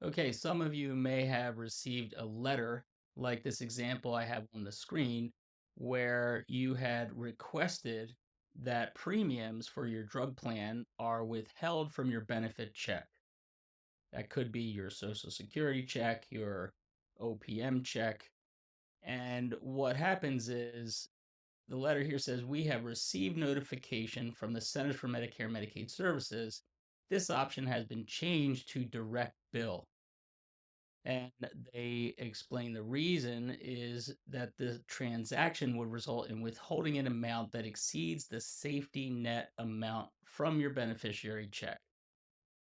Okay, some of you may have received a letter like this example I have on the screen where you had requested that premiums for your drug plan are withheld from your benefit check. That could be your Social Security check, your OPM check. And what happens is the letter here says, "We have received notification from the Centers for Medicare and Medicaid Services. This option has been changed to direct bill." And they explain the reason is that the transaction would result in withholding an amount that exceeds the safety net amount from your beneficiary check.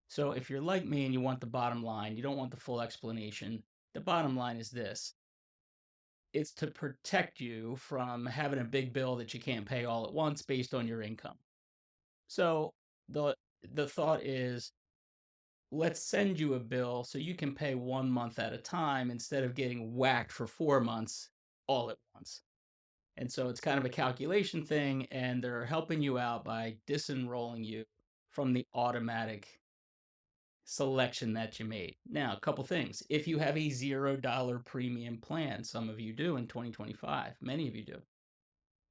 So if you're like me and you want the bottom line, you don't want the full explanation. The bottom line is this: it's to protect you from having a big bill that you can't pay all at once based on your income. So the thought is, let's send you a bill so you can pay 1 month at a time instead of getting whacked for 4 months all at once. And so it's kind of a calculation thing, and they're helping you out by disenrolling you from the automatic selection that you made. Now, a couple things. If you have a $0 premium plan, some of you do in 2025, many of you do,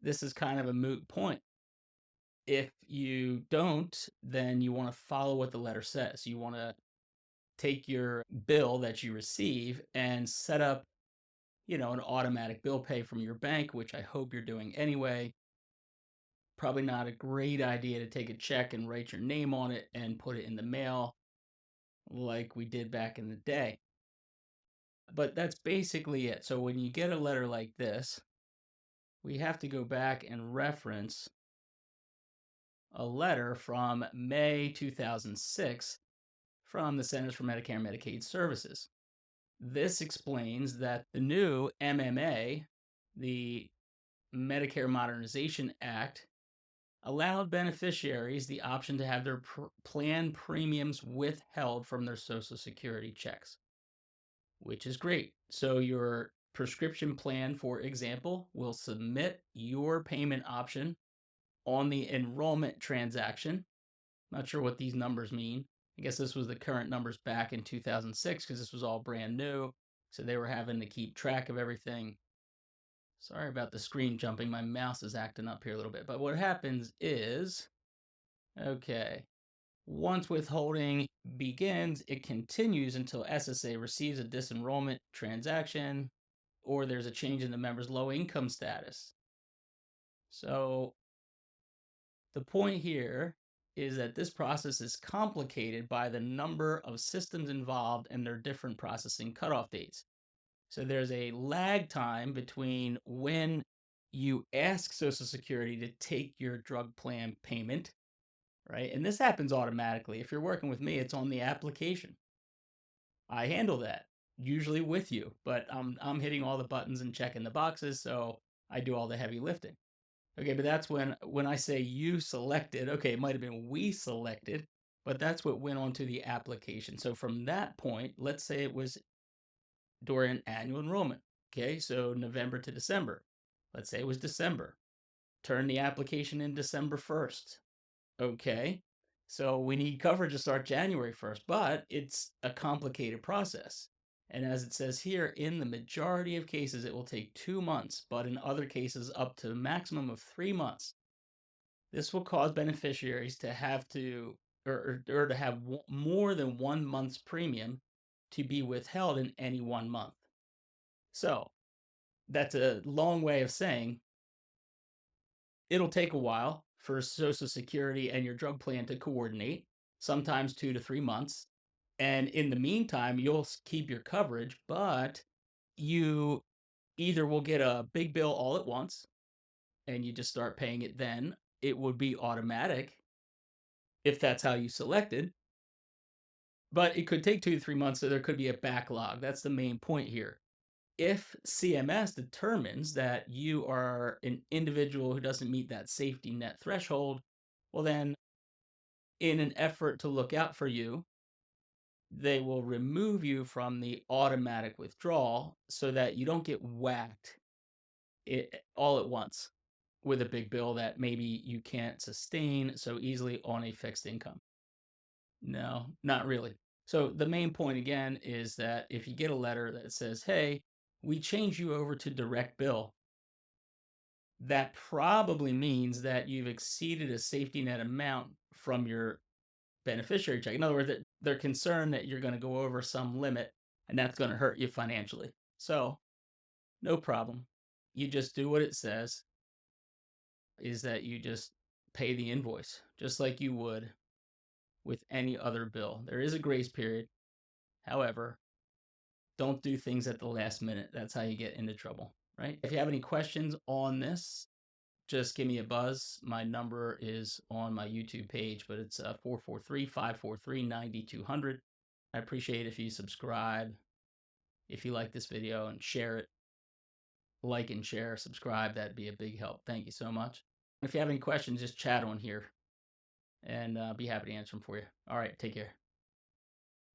this is kind of a moot point. If you don't, then you want to follow what the letter says. You want to take your bill that you receive and set up, an automatic bill pay from your bank, which I hope you're doing anyway. Probably not a great idea to take a check and write your name on it and put it in the mail like we did back in the day. But that's basically it. So when you get a letter like this, we have to go back and reference a letter from May 2006 from the Centers for Medicare and Medicaid Services. This explains that the new MMA, the Medicare Modernization Act, allowed beneficiaries the option to have their plan premiums withheld from their Social Security checks, which is great. So, your prescription plan, for example, will submit your payment option on the enrollment transaction. Not sure what these numbers mean. I guess this was the current numbers back in 2006 because this was all brand new. So they were having to keep track of everything. Sorry about the screen jumping. My mouse is acting up here a little bit. But what happens is, okay, once withholding begins, it continues until SSA receives a disenrollment transaction or there's a change in the member's low income status. So the point here is that this process is complicated by the number of systems involved and their different processing cutoff dates. So there's a lag time between when you ask Social Security to take your drug plan payment, right? And this happens automatically. If you're working with me, it's on the application. I handle that usually with you, but I'm hitting all the buttons and checking the boxes, so I do all the heavy lifting. Okay, but that's when I say you selected, okay, it might have been we selected, but that's what went onto the application. So from that point, let's say it was during annual enrollment. Okay, so November to December. Let's say it was December. Turn the application in December 1st. Okay, so we need coverage to start January 1st, but it's a complicated process. And as it says here, in the majority of cases, it will take 2 months, but in other cases, up to a maximum of 3 months. This will cause beneficiaries to have to, or to have more than 1 month's premium to be withheld in any 1 month. So that's a long way of saying it'll take a while for Social Security and your drug plan to coordinate, sometimes 2 to 3 months. And in the meantime, you'll keep your coverage, but you either will get a big bill all at once and you just start paying it then. It would be automatic if that's how you selected, but it could take 2 to 3 months. So there could be a backlog. That's the main point here. If CMS determines that you are an individual who doesn't meet that safety net threshold, well, then in an effort to look out for you, they will remove you from the automatic withdrawal so that you don't get whacked all at once with a big bill that maybe you can't sustain so easily on a fixed income. No, not really. So the main point again is that if you get a letter that says, "Hey, we changed you over to direct bill," that probably means that you've exceeded a safety net amount from your beneficiary check. In other words, that they're concerned that you're going to go over some limit and that's going to hurt you financially. So, no problem. You just do what it says, is that you just pay the invoice just like you would with any other bill. There is a grace period. However, don't do things at the last minute. That's how you get into trouble, right? If you have any questions on this, just give me a buzz. My number is on my YouTube page, but it's 443-543-9200. I appreciate if you subscribe, if you like this video, and share it. Like and share, subscribe. That'd be a big help. Thank you so much. If you have any questions, just chat on here and be happy to answer them for you. All right, take care.